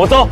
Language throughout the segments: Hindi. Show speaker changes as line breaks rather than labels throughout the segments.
我走。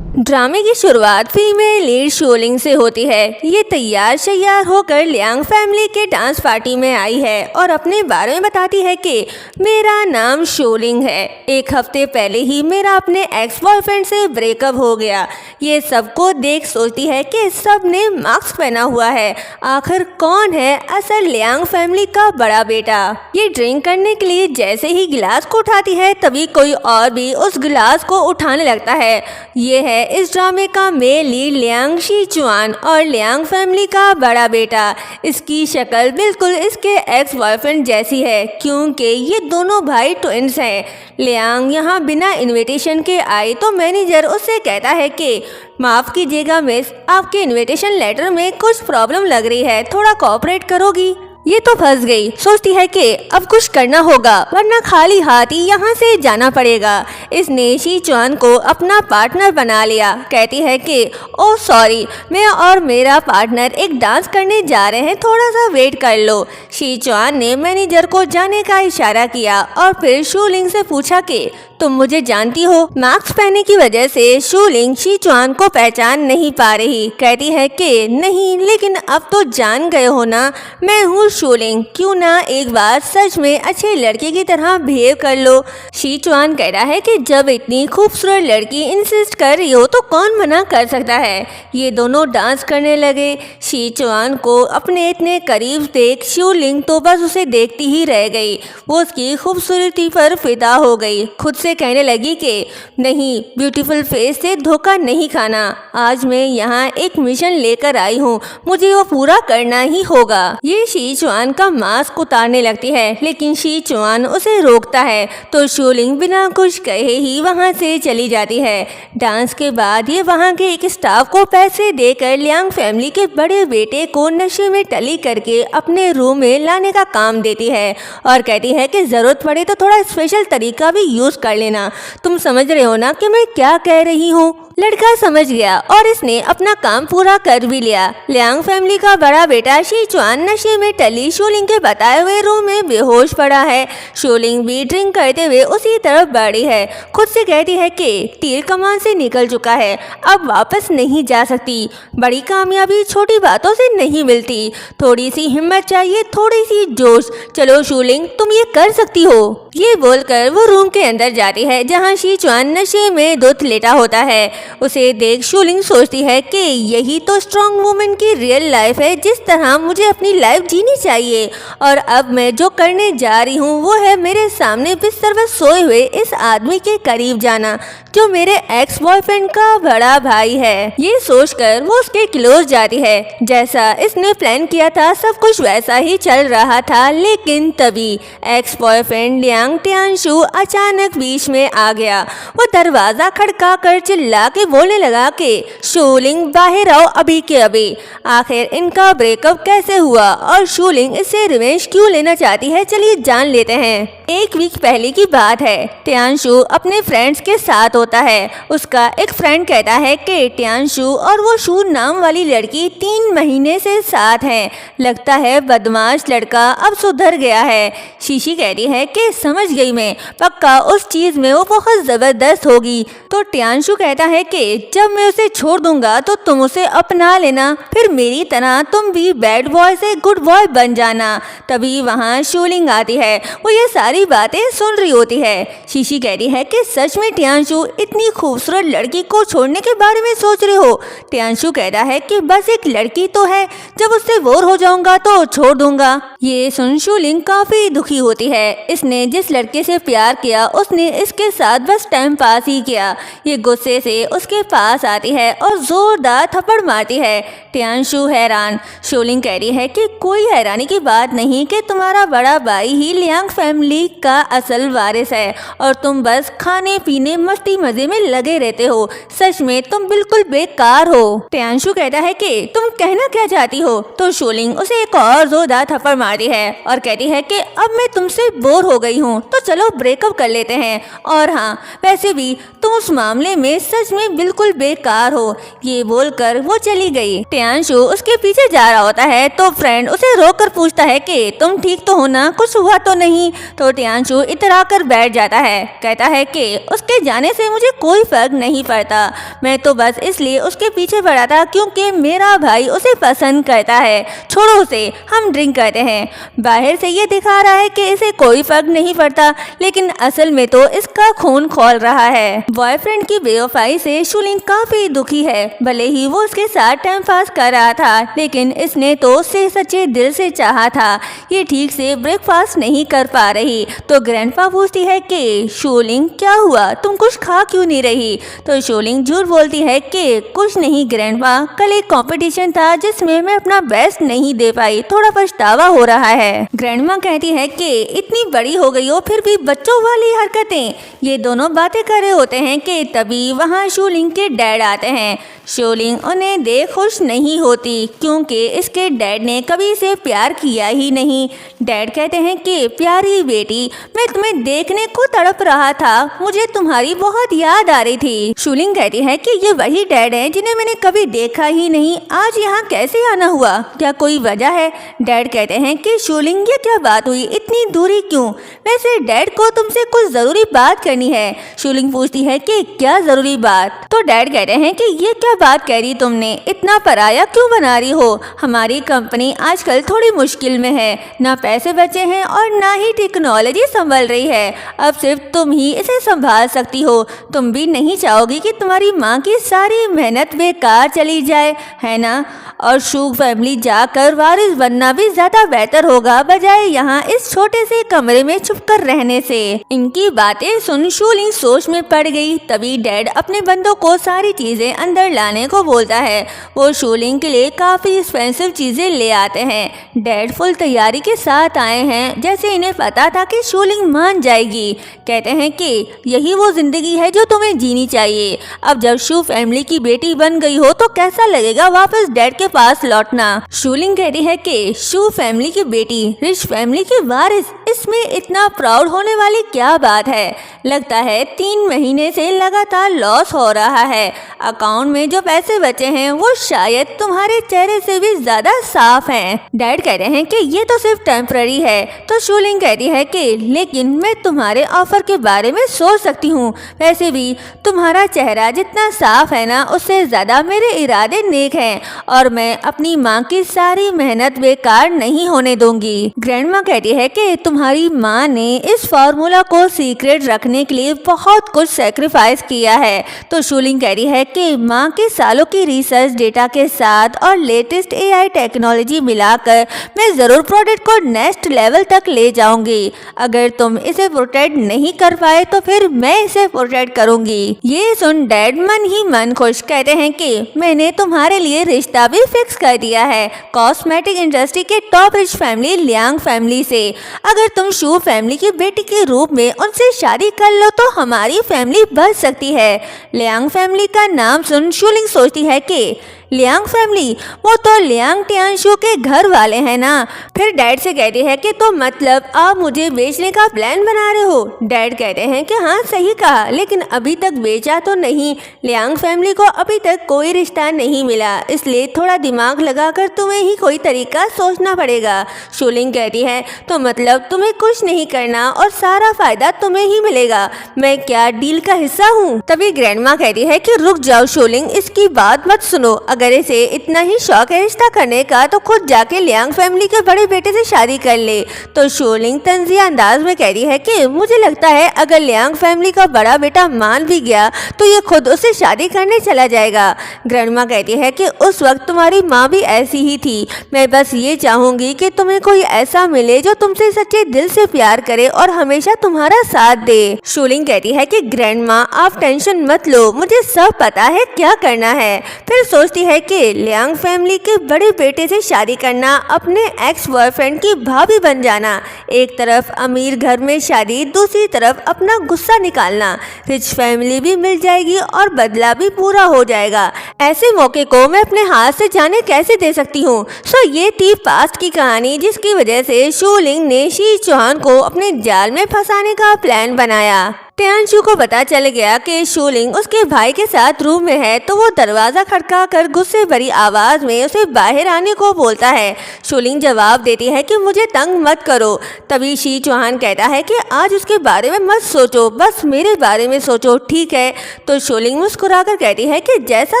ड्रामे की शुरुआत फीमेल लीड शोलिंग से होती है। ये तैयार शैयार होकर लियांग फैमिली के डांस पार्टी में आई है और अपने बारे में बताती है कि मेरा नाम शोलिंग है। एक हफ्ते पहले ही मेरा अपने एक्स बॉयफ्रेंड से ब्रेकअप हो गया। ये सबको देख सोचती है कि सब ने मास्क पहना हुआ है। आखिर कौन है असल लियांग फैमिली का बड़ा बेटा। ये ड्रिंक करने के लिए जैसे ही गिलास को उठाती है तभी कोई और भी उस गिलास को उठाने लगता है। ये है इस ड्रामे का मेल लीड लियांग शीचुआन और लियांग फैमिली का बड़ा बेटा। इसकी शक्ल बिल्कुल इसके एक्स बॉयफ्रेंड जैसी है क्योंकि ये दोनों भाई ट्विंस हैं। लियांग यहाँ बिना इनविटेशन के आई तो मैनेजर उससे कहता है कि माफ़ कीजिएगा मिस, आपके इनविटेशन लेटर में कुछ प्रॉब्लम लग रही है, थोड़ा कोऑपरेट करोगी। ये तो फंस गई। सोचती है कि अब कुछ करना होगा वरना खाली हाथ ही यहाँ से जाना पड़ेगा। इसने शीचुआन को अपना पार्टनर बना लिया। कहती है कि ओह सॉरी, मैं और मेरा पार्टनर एक डांस करने जा रहे हैं, थोड़ा सा वेट कर लो। शीचुआन ने मैनेजर को जाने का इशारा किया और फिर शूलिंग से पूछा कि तुम मुझे जानती हो। मास्क पहनने की वजह से शूलिंग शीचुआन को पहचान नहीं पा रही। कहती है कि नहीं, लेकिन अब तो जान गए हो ना, मैं हूँ शूलिंग। क्यों ना एक बार सच में अच्छे लड़के की तरह बिहेव कर लो। शीचुआन कह रहा है कि जब इतनी खूबसूरत लड़की इंसिस्ट कर रही हो तो कौन मना कर सकता है। ये दोनों डांस करने लगे। शीचुआन को अपने इतने करीब देख शूलिंग तो बस उसे देखती ही रह गई। वो उसकी खूबसूरती पर फिदा हो गई। खुद से कहने लगी कि नहीं, ब्यूटीफुल फेस से धोखा नहीं खाना। आज मैं यहाँ एक मिशन लेकर आई हूँ, मुझे वो पूरा करना ही होगा। ये शीचुआन का मास्क उतारने लगती है लेकिन शीचुआन उसे रोकता है तो शूलिंग बिना कुछ कहे ही वहाँ से चली जाती है। डांस के बाद ये वहाँ के एक स्टाफ को पैसे देकर लियांग फैमिली के बड़े बेटे को नशे में टली करके अपने रूम में लाने का काम देती है और कहती है कि जरूरत पड़े तो थोड़ा स्पेशल तरीका भी यूज कर लेना। तुम समझ रहे हो ना कि मैं क्या कह रही हूँ। लड़का समझ गया और इसने अपना काम पूरा कर भी लिया। लियांग फैमिली का बड़ा बेटा शीचुआन नशे में टली शूलिंग के बताए हुए रूम में बेहोश पड़ा है। शूलिंग भी ड्रिंक करते हुए उसी तरफ बढ़ी है। खुद से कहती है कि तीर कमान से निकल चुका है, अब वापस नहीं जा सकती। बड़ी कामयाबी छोटी बातों से नहीं मिलती, थोड़ी सी हिम्मत चाहिए, थोड़ी सी जोश। चलो शूलिंग, तुम ये कर सकती हो। ये बोलकर वो रूम के अंदर जाती है जहाँ शीचुआन नशे में धुत लेटा होता है। उसे देख शूलिंग सोचती है कि यही तो स्ट्रॉन्ग वुमेन की रियल लाइफ है, जिस तरह मुझे अपनी लाइफ जीनी चाहिए। और अब मैं जो करने जा रही हूँ वो है मेरे सामने बिस्तर पर सोए हुए इस आदमी के करीब जाना जो मेरे एक्स बॉयफ्रेंड का बड़ा भाई है। ये सोचकर वो उसके क्लोज जाती है। जैसा इसने प्लान किया था सब कुछ वैसा ही चल रहा था, लेकिन तभी एक्स बॉयफ्रेंड लियांग टियानशु अचानक बीच में आ गया। वो दरवाजा खड़का कर चिल्ला के बोलने लगा कि शूलिंग बाहर आओ अभी के अभी। आखिर इनका ब्रेकअप कैसे हुआ और शूलिंग इससे रिवेंज क्यों लेना चाहती है, चलिए जान लेते हैं। एक वीक पहले की बात है। टियानशु अपने फ्रेंड्स के साथ होता है। उसका एक फ्रेंड कहता है कि टियानशु और वो शू नाम वाली लड़की 3 महीने से साथ हैं। लगता है बदमाश लड़का अब सुधर गया है। शीशी कहती है कि समझ गई मैं, पक्का उस चीज में वो बहुत जबरदस्त होगी। तो टियानशु कहता है कि जब मैं उसे छोड़ दूंगा तो तुम उसे अपना लेना, फिर मेरी तरह तुम भी बैड बॉय से गुड बॉय बन जाना। तभी वहाँ शूलिंग आती है। वो ये सारी बातें सुन रही होती है। शीशी कहती है कि सच में टियानशु इतनी खूबसूरत लड़की को छोड़ने के बारे में सोच रहे हो। टियानशु कहता है कि बस एक लड़की तो है, जब उससे बोर हो जाऊंगा तो छोड़ दूंगा। ये सुन शूलिंग काफी दुखी होती है। इसने जिस लड़के से प्यार किया उसने इसके साथ बस टाइम पास ही किया। ये गुस्से से उसके पास आती है और जोरदार थप्पड़ मारती है। टियानशु हैरान। शूलिंग कह रही है कि कोई हैरानी की बात नहीं कि तुम्हारा बड़ा भाई ही लियांग फैमिली का असल वारिस है और तुम बस खाने पीने मस्ती मजे में लगे रहते हो। सच में तुम बिल्कुल बेकार हो। टियानशु कहता है कि तुम कहना क्या चाहती हो। तो शूलिंग उसे एक और जोरदार थप्पड़ मारती है और कहती है कि अब मैं तुमसे बोर हो गई हूँ, तो चलो ब्रेकअप कर लेते हैं। और हाँ, वैसे भी तुम उस मामले में सच में तुम्हें बिल्कुल बेकार हो। ये बोलकर वो चली गई। टियांशु उसके पीछे जा रहा होता है तो फ्रेंड उसे रोककर पूछता है कि तुम ठीक तो हो ना, कुछ हुआ तो नहीं। तो टियांशु इतरा कर बैठ जाता है, कहता है कि उसके जाने से मुझे कोई फर्क नहीं पड़ता, मैं तो बस इसलिए उसके पीछे पड़ा था क्योंकि मेरा भाई उसे पसंद करता है। छोड़ो उसे, हम ड्रिंक करते हैं। बाहर से ये दिखा रहा है कि इसे कोई फर्क नहीं पड़ता, लेकिन असल में तो इसका खून खौल रहा है। बॉयफ्रेंड की बेवफाई से शूलिंग काफी दुखी है। भले ही वो उसके साथ टाइम पास कर रहा था, लेकिन इसने तो उसे सच्चे दिल से चाहा था। ये ठीक से ब्रेकफास्ट नहीं कर पा रही तो ग्रैंडपा पूछती है कि शूलिंग क्या हुआ, तुम कुछ खा क्यों नहीं रही। तो शूलिंग झूठ बोलती है कि कुछ नहीं ग्रैंडपा, कल एक कंपटीशन था जिसमें मैं अपना बेस्ट नहीं दे पाई, थोड़ा पछतावा हो रहा है। ग्रैंडमा कहती है कि इतनी बड़ी हो गई हो फिर भी बच्चों वाली हरकतें। ये दोनों बातें कर रहे होते हैं कि तभी वहाँ शूलिंग के डैड आते हैं। शूलिंग उन्हें देख खुश नहीं होती क्योंकि इसके डैड ने कभी इसे प्यार किया ही नहीं। डैड कहते हैं कि प्यारी बेटी, मैं तुम्हें देखने को तड़प रहा था, मुझे तुम्हारी बहुत याद आ रही थी। शूलिंग कहती है कि ये वही डैड हैं जिन्हें मैंने कभी देखा ही नहीं, आज यहाँ कैसे आना हुआ, क्या कोई वजह है। डैड कहते हैं कि शूलिंग ये क्या बात हुई, इतनी दूरी क्यों। वैसे डैड को तुमसे कुछ जरूरी बात करनी है। शूलिंग पूछती है कि क्या जरूरी बात। तो डैड कहते हैं कि ये क्या बात कह रही तुमने, इतना पराया क्यों बना रही हो। हमारी कंपनी आजकल थोड़ी मुश्किल में है, ना पैसे बचे हैं और ना ही टेक्नोलॉजी संभल रही है। अब सिर्फ तुम ही इसे संभाल सकती हो। तुम भी नहीं चाहोगी कि तुम्हारी माँ की सारी मेहनत बेकार चली जाए, है ना। और शू फैमिली जाकर वारिस बनना भी ज्यादा बेहतर होगा बजाय यहाँ इस छोटे से कमरे में छुपकर रहने से। इनकी बातें सुन शूलिंग सोच में पड़ गई। तभी डैड अपने बंदों को सारी चीजें अंदर लाने को बोलता है। वो शूलिंग के लिए काफी एक्सपेंसिव चीजें ले आते हैं। डैड फुल तैयारी के साथ आए हैं, जैसे इन्हें पता था कि शूलिंग मान जाएगी। कहते हैं कि यही वो जिंदगी है जो तुम्हें जीनी चाहिए। अब जब शू फैमिली की बेटी बन गई हो तो कैसा लगेगा वापस डैड के पास लौटना। शूलिंग कहती है कि शू फैमिली की बेटी, रिच फैमिली की वारिस, इसमें इतना प्राउड होने वाली क्या बात है। लगता है 3 महीने से लगातार लॉस हो रहा है। अकाउंट में जो पैसे बचे हैं वो शायद तुम्हारे चेहरे से भी ज्यादा साफ हैं। डैड कहते हैं कि ये तो सिर्फ टेम्पररी है। तो शूलिंग कहती है कि लेकिन मैं तुम्हारे ऑफर के बारे में सोच सकती हूँ। वैसे भी तुम्हारा चेहरा जितना साफ है ना, उससे ज्यादा मेरे इरादे नेक हैं और मैं अपनी माँ की सारी मेहनत बेकार नहीं होने दूंगी। ग्रैंडमा कहती है कि तुम्हारी माँ ने इस फॉर्मूला को सीक्रेट रखने के लिए बहुत कुछ सेक्रीफाइस किया है। तो शूलिंग कह रही है कि माँ के सालों की रिसर्च डेटा के साथ और लेटेस्ट AI टेक्नोलॉजी मिलाकर मैं जरूर प्रोडक्ट को नेक्स्ट लेवल तक ले जाऊंगी। अगर तुम इसे प्रोटेक्ट नहीं कर पाए तो फिर मैं इसे प्रोटेक्ट करूंगी। ये सुन डैड मन ही मन खुश, कहते हैं कि मैंने तुम्हारे लिए रिश्ता भी फिक्स कर दिया है कॉस्मेटिक इंडस्ट्री के top rich family Liang family से। अगर तुम शू फैमिली की बेटी के रूप में उनसे शादी कर लो तो हमारी फैमिली बच सकती है। लियांग फैमिली का नाम सुन शूलिंग सोचती है कि लियांग फैमिली, वो तो लियांग टियांशु के घर वाले हैं ना। फिर डैड से कहती है कि तो मतलब आप मुझे बेचने का प्लान बना रहे हो। डैड कहते हैं कि हाँ सही कहा, लेकिन अभी तक बेचा तो नहीं। लियांग फैमिली को अभी तक कोई रिश्ता नहीं मिला, इसलिए थोड़ा दिमाग लगाकर तुम्हें ही कोई तरीका सोचना पड़ेगा। शूलिंग कहती है तो मतलब तुम्हें कुछ नहीं करना और सारा फायदा तुम्हें ही मिलेगा, मैं क्या डील का हिस्सा हूँ। तभी ग्रैंडमा कहती है कि रुक जाओ शूलिंग, इसकी बात मत सुनो। अगर इसे इतना ही शौक है रिश्ता करने का तो खुद जाके लियांग फैमिली के बड़े बेटे से शादी कर ले। तो शूलिंग तंजिया अंदाज में कह रही है कि मुझे लगता है अगर लियांग फैमिली का बड़ा बेटा मान भी गया तो ये खुद उससे शादी करने चला जाएगा। ग्रैंडमा कहती है कि उस वक्त तुम्हारी माँ भी ऐसी ही थी। मैं बस ये चाहूंगी कि तुम्हें कोई ऐसा मिले जो तुमसे सच्चे दिल से प्यार करे और हमेशा तुम्हारा साथ दे। शूलिंग कहती है कि ग्रैंडमा आप टेंशन मत लो, मुझे सब पता है क्या करना है। फिर सोचती है कि लियांग फैमिली के बड़े बेटे से शादी करना, अपने एक्स बॉयफ्रेंड की भाभी बन जाना, एक तरफ अमीर घर में शादी, दूसरी तरफ अपना गुस्सा निकालना, रिच फैमिली भी मिल जाएगी और बदला भी पूरा हो जाएगा। ऐसे मौके को मैं अपने हाथ से जाने कैसे दे सकती हूँ। सो ये थी पास्ट की कहानी जिसकी वजह से शूलिंग ने शी चौहान को अपने जाल में फंसाने का प्लान बनाया। टियांशु को पता चल गया कि शूलिंग उसके भाई के साथ रूम में है, तो वो दरवाजा खटका कर गुस्से भरी आवाज में उसे बाहर आने को बोलता है। शूलिंग जवाब देती है कि मुझे तंग मत करो। तभी शी चौहान कहता है कि आज उसके बारे में मत सोचो, बस मेरे बारे में सोचो, ठीक है? तो शूलिंग मुस्कुराकर कहती है कि जैसा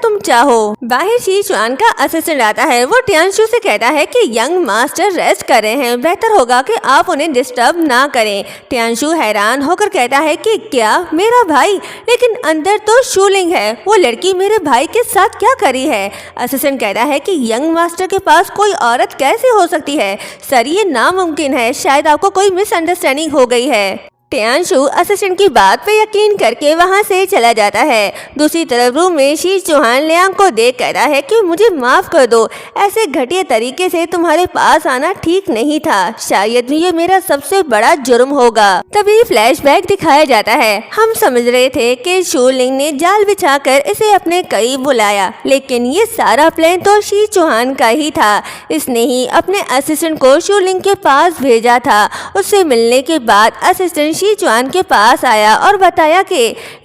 तुम चाहो। बाहर शी चौहान का असिस्टेंट आता है। वो टियांशु से कहता है कि यंग मास्टर रेस्ट कर रहे हैं, बेहतर होगा कि आप उन्हें डिस्टर्ब ना करें। टियांशु हैरान होकर कहता है कि क्या मेरा भाई? लेकिन अंदर तो शूलिंग है, वो लड़की मेरे भाई के साथ क्या करी है? असिस्टेंट कहता है कि यंग मास्टर के पास कोई औरत कैसे हो सकती है? सर, ये नामुमकिन है, शायद आपको कोई मिसअंडरस्टैंडिंग हो गई है। टियांशु असिस्टेंट की बात पे यकीन करके वहाँ से चला जाता है। दूसरी तरफ रूम में शी चौहान लियांग को देख कहता है कि मुझे माफ कर दो, ऐसे घटिया तरीके से तुम्हारे पास आना ठीक नहीं था, शायद ये मेरा सबसे बड़ा जुर्म होगा। तभी फ्लैशबैक दिखाया जाता है। हम समझ रहे थे कि शूलिंग ने जाल बिछाकर इसे अपने करीब बुलाया, लेकिन ये सारा प्लान तो शी चौहान का ही था। इसने ही अपने असिस्टेंट को शूलिंग के पास भेजा था। उससे मिलने के बाद असिस्टेंट शी चौहान के पास आया और बताया कि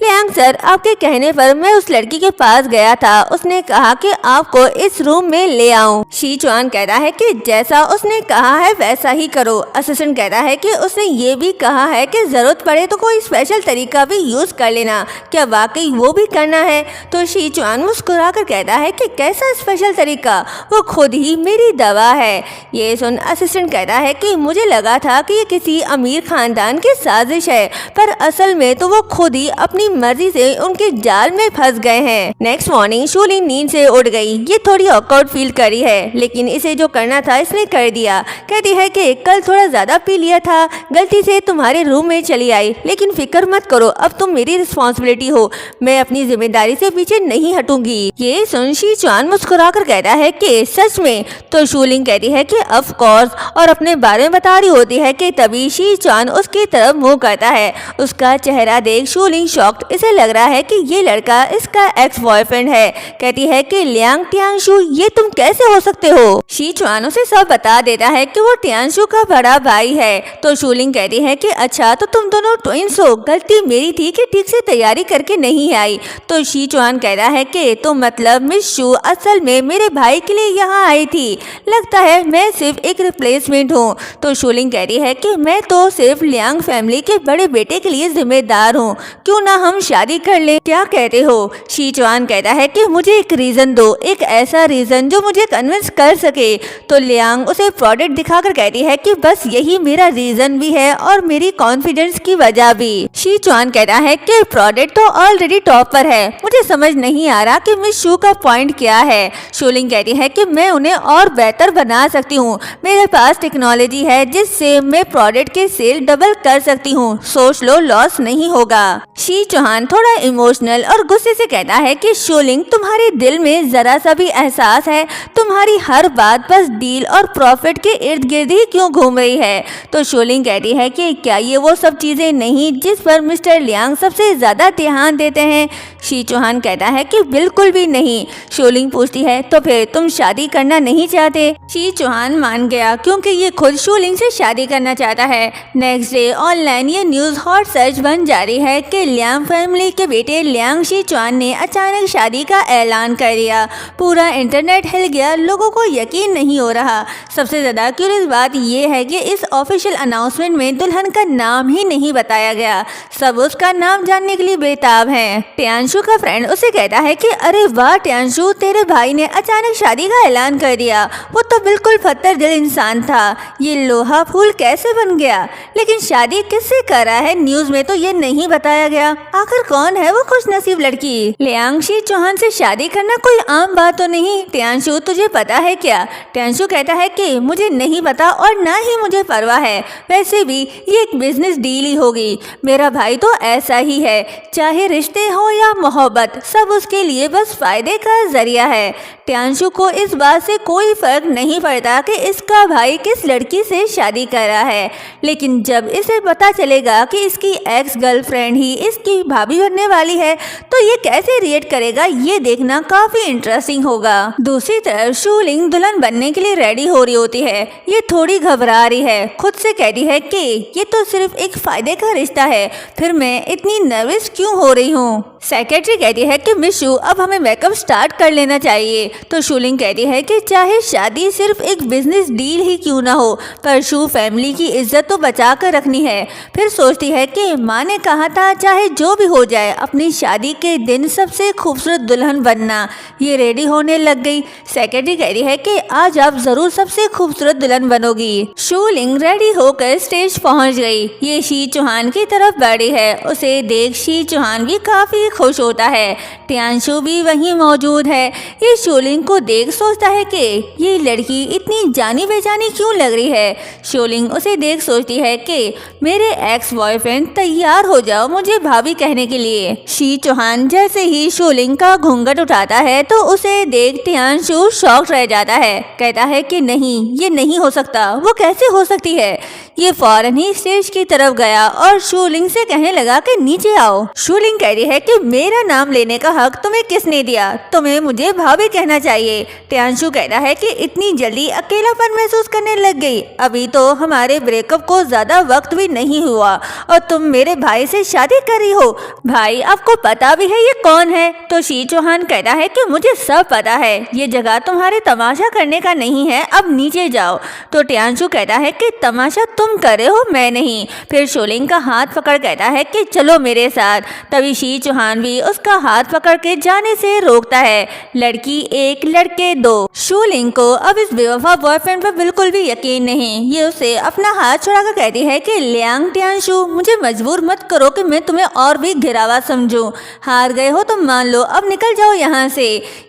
लियांग सर, आपके कहने पर मैं उस लड़की के पास गया था, उसने कहा कि आपको इस रूम में ले आऊं। शी चौहान कहता है कि जैसा उसने कहा है वैसा ही करो। असिस्टेंट कहता है कि उसने ये भी कहा है कि जरूरत पड़े तो कोई स्पेशल तरीका भी यूज कर लेना, क्या वाकई वो भी करना है? तो शी चौहान मुस्कुरा कर कहता है कि कैसा स्पेशल तरीका? वो खुद ही मेरी दवा है। ये सुन असिस्टेंट कहता है कि मुझे लगा था कि ये किसी अमीर खानदान के साजिश है, पर असल में तो वो खुद ही अपनी मर्जी से उनके जाल में फंस गए हैं। नेक्स्ट मॉर्निंग शूलिंग नींद से उठ गई। ये थोड़ी ऑकवर्ड फील करी है, लेकिन इसे जो करना था इसने कर दिया। कहती है कि कल थोड़ा ज्यादा पी लिया था, गलती से तुम्हारे रूम में चली आई, लेकिन फिक्र मत करो, अब तुम मेरी रिस्पॉन्सिबिलिटी हो, मैं अपनी जिम्मेदारी से पीछे नहीं हटूंगी। ये सुन शी चौहान मुस्कुरा कर कहता है कि सच में? तो शूलिंग कहती है कि ऑफ कोर्स, और अपने बारे में बता रही होती है कि तभी शी चौहान उसकी तरफ मुंह करता है। उसका चेहरा देख शूलिंग शॉक्ड। इसे लग रहा है कि ये लड़का इसका एक्स बॉयफ्रेंड है। कहती है कि लियांग टियांशु, ये तुम कैसे हो सकते हो? शी चौहान उसे सब बता देता है कि वो टियांशु का बड़ा भाई है। तो शूलिंग कहती है कि अच्छा, तो तुम दोनों ट्विंस हो, गलती मेरी थी कि ठीक से तैयारी करके नहीं आई। तो शी चौहान कहता है कि तो मतलब मिस शू असल में मेरे भाई के लिए यहाँ आई थी, लगता है मैं सिर्फ एक रिप्लेसमेंट हूँ। तो शूलिंग कहती है कि मैं तो सिर्फ लियांग फैमिली के बड़े बेटे के लिए जिम्मेदार हूँ, क्यों ना हम शादी कर लें, क्या कहते हो? शी चौहान कहता है कि मुझे एक रीजन दो, एक ऐसा रीजन जो मुझे कन्विंस कर सके। तो लियांग उसे प्रोडक्ट दिखाकर कहती है कि बस यही मेरा रीजन भी है और मेरी कॉन्फिडेंस की वजह भी। शी चौहान कहता है कि प्रोडक्ट तो ऑलरेडी टॉप पर है, मुझे समझ नहीं आ रहा कि मिस शू का पॉइंट क्या है। शूलिंग कहती है कि मैं उन्हें और बेहतर बना सकती हूँ, मेरे पास टेक्नोलॉजी है जिससे मैं प्रोडक्ट के सेल डबल कर सकती हूँ, सोच लो लॉस नहीं होगा। शी चौहान थोड़ा इमोशनल और गुस्से से कहता है कि शूलिंग, तुम्हारे दिल में जरा सा भी एहसास है? तुम्हारी हर बात बस डील और प्रॉफिट के इर्द गिर्द ही क्यों घूम रही है? तो शूलिंग कहती है कि क्या ये वो सब चीजें नहीं जिस पर मिस्टर लियांग सबसे ज्यादा ध्यान देते हैं? शी चौहान कहता है कि बिल्कुल भी नहीं। शूलिंग पूछती है तो फिर तुम शादी करना नहीं चाहते? शी चौहान मान गया क्योंकि ये खुद शूलिंग से शादी करना चाहता है। नेक्स्ट डे ऑनलाइन ये न्यूज हॉट सर्च बन जारी है कि लियांग फैमिली के बेटे लियांग शी चौहान ने अचानक शादी का ऐलान कर दिया। पूरा इंटरनेट हिल गया, लोगों को यकीन नहीं हो रहा। सबसे ज्यादा क्यूरियस बात यह है कि इस ऑफिशियल अनाउंसमेंट में दुल्हन का नाम ही नहीं बताया गया। सब उसका नाम जानने के लिए बेताब हैं। टियांशु का फ्रेंड उसे कहता है कि अरे वाह टियांशु, तेरे भाई ने अचानक शादी का ऐलान कर दिया, वो तो बिल्कुल पत्थर दिल इंसान था, ये लोहा फूल कैसे बन गया? लेकिन शादी किससे कर रहा है, न्यूज में तो ये नहीं बताया गया। आखिर कौन है वो खुशनसीब लड़की? लियांग शी चौहान से शादी करना कोई आम बात तो नहीं। टियांशु, तुझे पता है क्या? टियांशु कहता है कि मुझे नहीं पता और ना ही मुझे परवाह है, वैसे भी ये एक बिजनेस डील ही होगी। मेरा भाई तो ऐसा ही है, चाहे रिश्ते हो या मोहब्बत, सब उसके लिए बस फायदे का जरिया है। टियांशु को इस बात से कोई फर्क नहीं पड़ता कि इसका भाई किस लड़की से शादी कर रहा है, लेकिन जब इसे पता चलेगा कि इसकी एक्स गर्लफ्रेंड ही इसकी भाभी बनने वाली है तो ये कैसे रिएक्ट करेगा, ये देखना काफी इंटरेस्टिंग होगा। दूसरी तरफ शूलिंग दुल्हन बनने के लिए रेडी हो रही होती है। ये थोड़ी घबरा रही है, खुद से कहती है कि ये तो सिर्फ एक फायदे का रिश्ता है, फिर मैं इतनी नर्वस क्यों हो रही हूँ। सेक्रेटरी कहती है कि मिस शू अब हमें मेकअप स्टार्ट कर लेना चाहिए। तो शूलिंग कहती है कि चाहे शादी सिर्फ एक बिजनेस डील ही क्यों ना हो, पर शू फैमिली की इज्जत तो बचा कर रखनी है। फिर सोचती है कि माँ ने कहा था चाहे जो भी हो जाए अपनी शादी के दिन सबसे खूबसूरत दुल्हन बनना। ये रेडी होने लग गई। सेक्रेटरी कह रही है कि आज आप जरूर सबसे खूबसूरत दुल्हन बनोगी। शूलिंग रेडी होकर स्टेज पहुंच गई। ये शी चौहान की तरफ बढ़ी है। उसे देख शी चौहान भी काफी खुश होता है। टियांशु भी वहीं मौजूद है। ये शूलिंग को देख सोचता है कि ये लड़की इतनी जानी बेजानी क्यों लग रही है। शूलिंग उसे देख सोचती है कि मेरे एक्स बॉयफ्रेंड तैयार हो जाओ मुझे भाभी कहने के लिए। शी चौहान जैसे ही शूलिंग का घूंघट उठाता है तो उसे देख टियांशु शॉक्ड रह जाता है। कहता है कि नहीं, ये नहीं हो सकता, वो कैसे हो सकती है। ये फौरन ही स्टेज की तरफ गया और शूलिंग से कहने लगा कि नीचे आओ। शूलिंग कह रही है कि मेरा नाम लेने का हक तुम्हें किसने दिया, तुम्हें मुझे भाभी कहना चाहिए। टियांशु कहता है कि इतनी जल्दी अकेलापन महसूस करने लग गई, अभी तो हमारे ब्रेकअप को ज्यादा वक्त भी नहीं हुआ और तुम मेरे भाई से शादी कर रही हो। भाई आपको पता भी है ये कौन है। तो शी चौहान कहता है कि मुझे सब पता है, ये जगह तुम्हारे तमाशा करने का नहीं है, अब नीचे जाओ। तो टियांशु कहता है कि तमाशा तुम कर रहे हो, मैं नहीं। फिर शूलिंग का हाथ पकड़ कहता है कि चलो मेरे साथ। तभी शी चौहान भी उसका हाथ पकड़ के जाने से रोकता है। लड़की एक लड़के दो। शूलिंग को अब इस बेवफा बॉयफ्रेंड पर बिल्कुल भी यकीन नहीं। ये उसे अपना हाथ छुड़ाकर कहती है कि लियांग टियांशु मुझे मजबूर मत करो कि मैं तुम्हें और भी घिरावा समझूं। हार गए हो तो मान लो, अब निकल जाओ यहाँ से।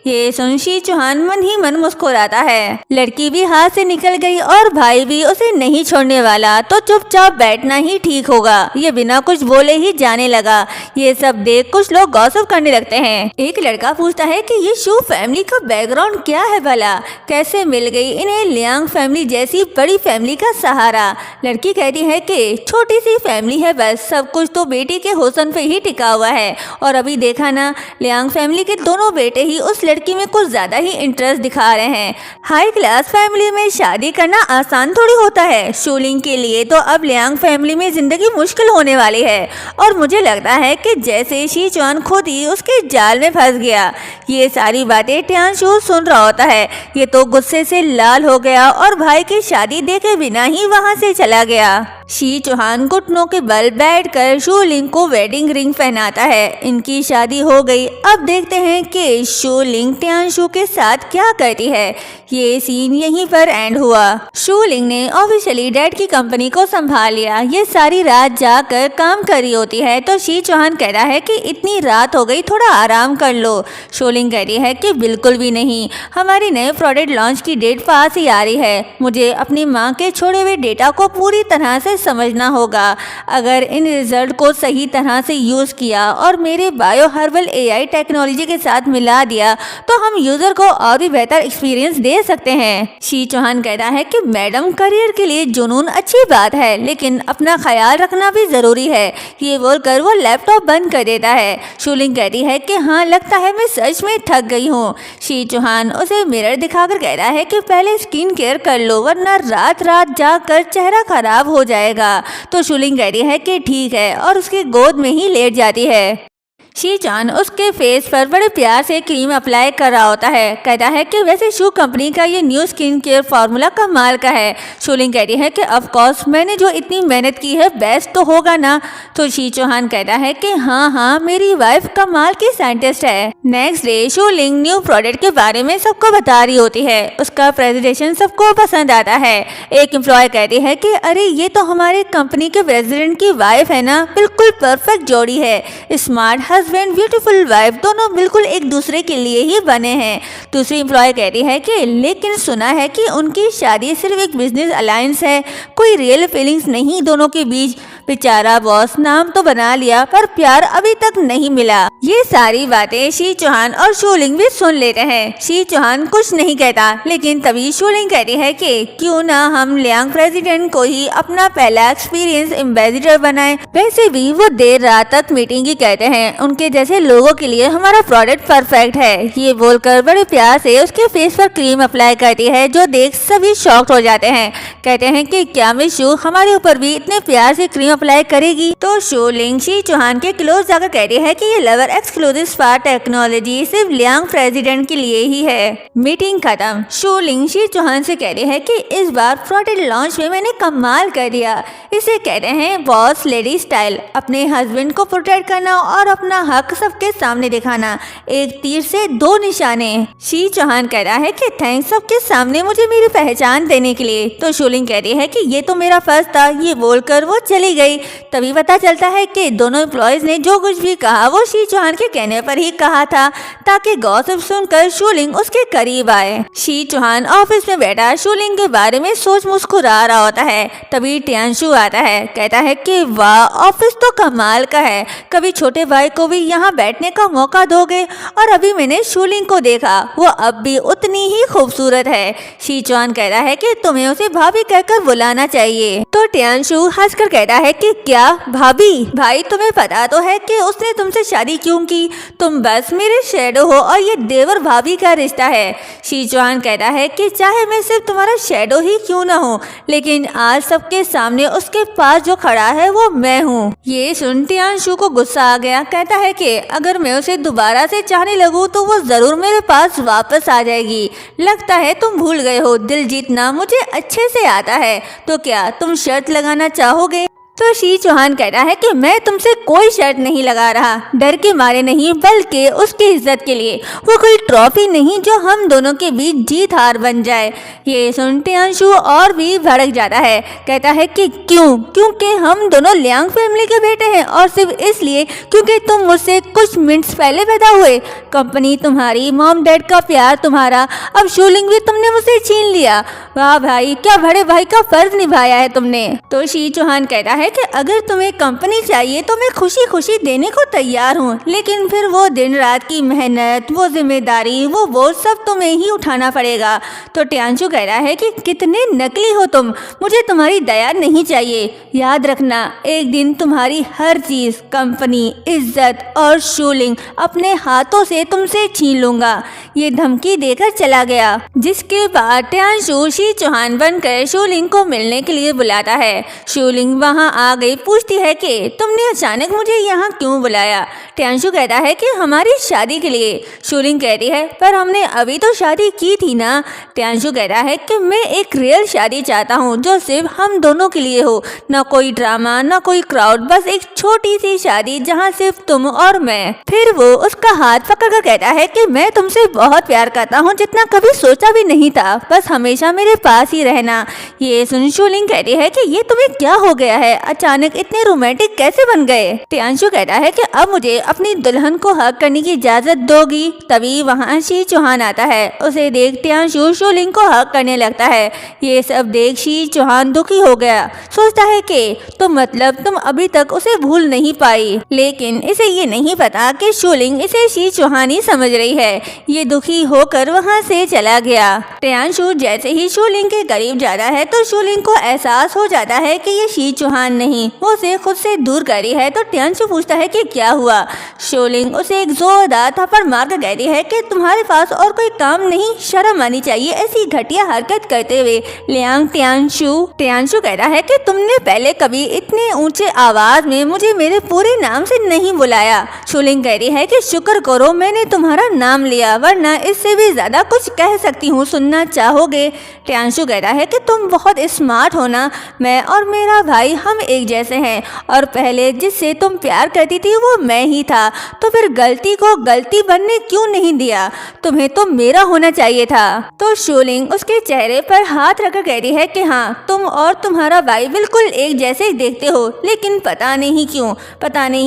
ये सुन शी चौहान मन ही मन मुस्कुराता है। लड़की भी हाथ से निकल गई और भाई भी उसे नहीं छोड़ने वाला, तो चुपचाप बैठना ही ठीक होगा। ये बिना कुछ बोले ही जाने लगा। ये सब देख कुछ लोग गॉसिप करने लगते हैं। एक लड़का पूछता है कि ये शू फैमिली का बैकग्राउंड क्या है भला, कैसे मिल गई इन्हें लियांग फैमिली जैसी बड़ी फैमिली का सहारा। लड़की कहती है कि छोटी सी फैमिली है बस, सब कुछ तो बेटी के हुस्न पे ही टिका हुआ है। और अभी देखा ना, लियांग फैमिली के दोनों बेटे ही उस लड़की में कुछ ज्यादा ही इंटरेस्ट दिखा रहे हैं। हाई क्लास फैमिली में शादी करना आसान थोड़ी होता है। शूलिंग के लिए तो अब लियांग फैमिली में जिंदगी मुश्किल होने वाली है और मुझे लगता है कि जैसे शी चौहान खुद ही उसके जाल में फंस गया। ये सारी बातें टियांशु सुन रहा होता है। ये तो गुस्से से लाल हो गया और भाई की शादी देखे बिना ही वहां से चला गया। शी चौहान घुटनों के बल बैठकर शूलिंग को वेडिंग रिंग पहनाता है। इनकी शादी हो गई। अब देखते हैं कि शूलिंग टियांशु के साथ क्या करती है। ये सीन यहीं पर एंड हुआ। शूलिंग ने ऑफिशियली डैड की कंपनी को संभाल लिया। ये सारी रात जाकर काम कर रही होती है तो शी चौहान कह रहा है कि इतनी रात हो गई, थोड़ा आराम कर लो। शूलिंग कह रही है कि बिल्कुल भी नहीं, हमारी नए प्रोडक्ट लॉन्च की डेट पास ही आ रही है। मुझे अपनी माँ के छोड़े हुए डेटा को पूरी तरह से समझना होगा। अगर इन रिजल्ट को सही तरह से यूज किया और मेरे बायो हर्बल एआई टेक्नोलॉजी के साथ मिला दिया तो हम यूजर को और भी बेहतर एक्सपीरियंस दे सकते हैं। शी चौहान कहता है कि मैडम, करियर के लिए जुनून अच्छी बात है लेकिन अपना ख्याल रखना भी जरूरी है। ये बोलकर वो लैपटॉप बंद कर देता है। शूलिंग कहती है कि हाँ, लगता है मैं सच में थक गई हूँ। शी चौहान उसे मिरर दिखाकर कह रहा है कि पहले स्किन केयर कर लो वरना रात रात जाकर चेहरा खराब हो जाएगा। तो शूलिंग कह रही है कि ठीक है और उसके गोद में ही लेट जाती है। शी चौहान उसके फेस पर बड़े प्यार से क्रीम अप्लाई कर रहा होता है। कहता है कि वैसे शू कंपनी का ये न्यू स्किन केयर फार्मूला कमाल का है। शूलिंग कहती है कि ऑफ कोर्स मैंने जो इतनी मेहनत की है बेस्ट तो होगा ना। तो शी चौहान कहता है कि हाँ, मेरी वाइफ कमाल की साइंटिस्ट है। नेक्स्ट डे शूलिंग न्यू प्रोडक्ट के बारे में सबको बता रही होती है। उसका प्रेजेंटेशन सबको पसंद आता है। एक एम्प्लॉय कहती है कि अरे ये तो हमारे कंपनी के प्रेसिडेंट की वाइफ है ना, बिल्कुल परफेक्ट जोड़ी है। स्मार्ट हस्बैंड, ब्यूटीफुल वाइफ, दोनों बिल्कुल एक दूसरे के लिए ही बने हैं। दूसरी एम्प्लॉय कहती है कि लेकिन सुना है कि उनकी शादी सिर्फ एक बिजनेस अलायंस है, कोई रियल फीलिंग्स नहीं दोनों के बीच। बेचारा बॉस नाम तो बना लिया पर प्यार अभी तक नहीं मिला। ये सारी बातें शी चौहान और शूलिंग भी सुन लेते हैं। शी चौहान कुछ नहीं कहता, लेकिन तभी शूलिंग कहती है कि क्यों ना हम लियांग प्रेसिडेंट को ही अपना पहला एक्सपीरियंस एम्बेसडर बनाएं। वैसे भी वो देर रात तक मीटिंग ही कहते हैं, उनके जैसे लोगों के लिए हमारा प्रोडक्ट परफेक्ट है। ये बोलकर बड़े प्यार से उसके फेस पर क्रीम अप्लाई करती है, जो देख सभी शॉक्ड हो जाते हैं। कहते हैं कि क्या मिस शू हमारे ऊपर भी इतने प्यार से क्रीम अप्लाई करेगी? तो शूलिंग शी चौहान के क्लोज जाकर कहती है कि ये लवर एक्सक्लूसिव स्पा टेक्नोलॉजी सिर्फ लियांग प्रेसिडेंट के लिए ही है। मीटिंग खत्म। शूलिंग शी चौहान से कहते हैं कि इस बार प्रोडक्ट लॉन्च में मैंने कमाल कर दिया। इसे कहते हैं बॉस लेडी स्टाइल। अपने हस्बैंड को प्रोटेक्ट करना और अपना हक सबके सामने दिखाना, एक तीर से दो निशाने। शी चौहान कहता है कि थैंक्स सबके सामने मुझे मेरी पहचान देने के लिए। तो शूलिंग कहती है कि ये तो मेरा फर्ज था। ये बोलकर वो चली गई। तभी पता चलता है कि दोनों एम्प्लॉयज ने जो कुछ भी कहा वो शी चौहान के कहने पर ही कहा था, ताकि गॉसिप सुनकर शूलिंग उसके करीब आए। शी चौहान ऑफिस में बैठा शूलिंग के बारे में सोच मुस्कुरा रहा होता है। तभी टियांशु आता है, कहता है कि वाह, ऑफिस तो कमाल का है। कभी छोटे भाई को भी यहाँ बैठने का मौका दोगे? और अभी मैंने शूलिंग को देखा, वो अब भी उतनी ही खूबसूरत है। शी चौहान कहता है कि तुम्हें उसे भाभी कहकर बुलाना चाहिए। तो टियांशु हंसकर कहता है कि क्या भाभी? भाई तुम्हें पता तो है कि उसने तुमसे शादी क्यों की? तुम बस मेरे शैडो हो और ये देवर भाभी का रिश्ता है। शी चौहान कहता है कि चाहे मैं सिर्फ तुम्हारा शैडो ही क्यों ना हो, लेकिन आज सबके सामने उसके पास जो खड़ा है वो मैं हूँ। ये सुन टियांशु को गुस्सा आ गया। कहता है कि अगर मैं उसे दोबारा से चाहने लगूं तो वो जरूर मेरे पास वापस आ जाएगी। लगता है तुम भूल गए हो, दिल जीतना मुझे अच्छे से आता है। तो क्या तुम शर्त लगाना चाहोगे? तो शी चौहान कहता है कि मैं तुमसे कोई शर्त नहीं लगा रहा, डर के मारे नहीं, बल्कि उसकी इज्जत के लिए। वो कोई ट्रॉफी नहीं जो हम दोनों के बीच जीत हार बन जाए। ये सुन टियांशु और भी भड़क जाता है। कहता है कि क्यों? क्योंकि हम दोनों लियांग फैमिली के बेटे हैं, और सिर्फ इसलिए क्योंकि तुम मुझसे कुछ मिनट्स पहले पैदा हुए। कंपनी तुम्हारी, मॉम डैड का प्यार तुम्हारा, अब शूलिंग भी तुमने मुझसे छीन लिया। वाह भाई, क्या बड़े भाई का फर्ज निभाया है तुमने। तो शी चौहान कहता है कि अगर तुम्हें कंपनी चाहिए तो मैं खुशी खुशी देने को तैयार हूँ, लेकिन फिर वो दिन रात की मेहनत, वो जिम्मेदारी, वो बोझ सब तुम्हें ही उठाना पड़ेगा। तो टियांशु कह रहा है कि कितने नकली हो तुम, मुझे तुम्हारी दया नहीं चाहिए। याद रखना, एक दिन तुम्हारी हर चीज, कंपनी, इज्जत और शूलिंग अपने हाथों से तुमसे छीन लूंगा। ये धमकी देकर चला गया। जिसके बाद टियांशु शी चौहान बनकर शूलिंग को मिलने के लिए बुलाता है। शूलिंग वहाँ आ गई। पूछती है कि तुमने अचानक मुझे यहाँ क्यों बुलाया? टियांशु कहता है कि हमारी शादी के लिए। शूलिंग कहती है पर हमने अभी तो शादी की थी ना। टियांशु कहता है कि मैं एक रियल शादी चाहता हूँ जो सिर्फ हम दोनों के लिए हो, ना कोई ड्रामा, ना कोई क्राउड, बस एक छोटी सी शादी जहाँ सिर्फ तुम और मैं। फिर वो उसका हाथ पकड़कर कहता है कि मैं तुमसे बहुत प्यार करता हूँ, जितना कभी सोचा भी नहीं था, बस हमेशा मेरे पास ही रहना। ये सुन शूलिंग कहती है कि ये तुम्हें क्या हो गया है, अचानक इतने रोमांटिक कैसे बन गए? टियांशु कहता है कि अब मुझे अपनी दुल्हन को हक करने की इजाजत दोगी? तभी वहाँ शी चौहान आता है। उसे देख टियांशु शूलिंग को हक करने लगता है। ये सब देख शी चौहान दुखी हो गया। सोचता है कि तो मतलब तुम अभी तक उसे भूल नहीं पाई, लेकिन इसे ये नहीं पता कि शूलिंग इसे शी चौहान ही समझ रही है। ये दुखी होकर वहाँ से चला गया। टियांशु जैसे ही शूलिंग के करीब जाता है तो शूलिंग को एहसास हो जाता है कि ये शी चौहान नहीं, वो उसे खुद से दूर कर रही है। तो टियांशु पूछता है कि क्या हुआ? शूलिंग उसे एक जोरदार थप्पड़ मारकर कहती है कि तुम्हारे पास और कोई काम नहीं, शर्म आनी चाहिए ऐसी घटिया हरकत करते हुए। लियांग टियांशु कहता है कि तुमने पहले कभी इतने ऊंचे आवाज में मुझे मेरे पूरे नाम से नहीं बुलाया। शूलिंग कह रही है कि शुक्र करो मैंने तुम्हारा नाम लिया, वरना इससे भी ज्यादा कुछ कह सकती हूँ, सुनना चाहोगे? टियांशु कहता है कि तुम बहुत स्मार्ट हो ना, मैं और मेरा भाई हम एक जैसे हैं, और पहले जिससे जिससे तुम प्यार करती थी वो मैं ही था, तो फिर गलती को गलती बनने क्यों नहीं दिया? तुम्हें तो मेरा होना चाहिए था। तो शूलिंग उसके चेहरे पर हाथ रखकर कहती है कि हाँ, तुम और तुम्हारा भाई बिल्कुल एक जैसे ही देखते हो, लेकिन पता नहीं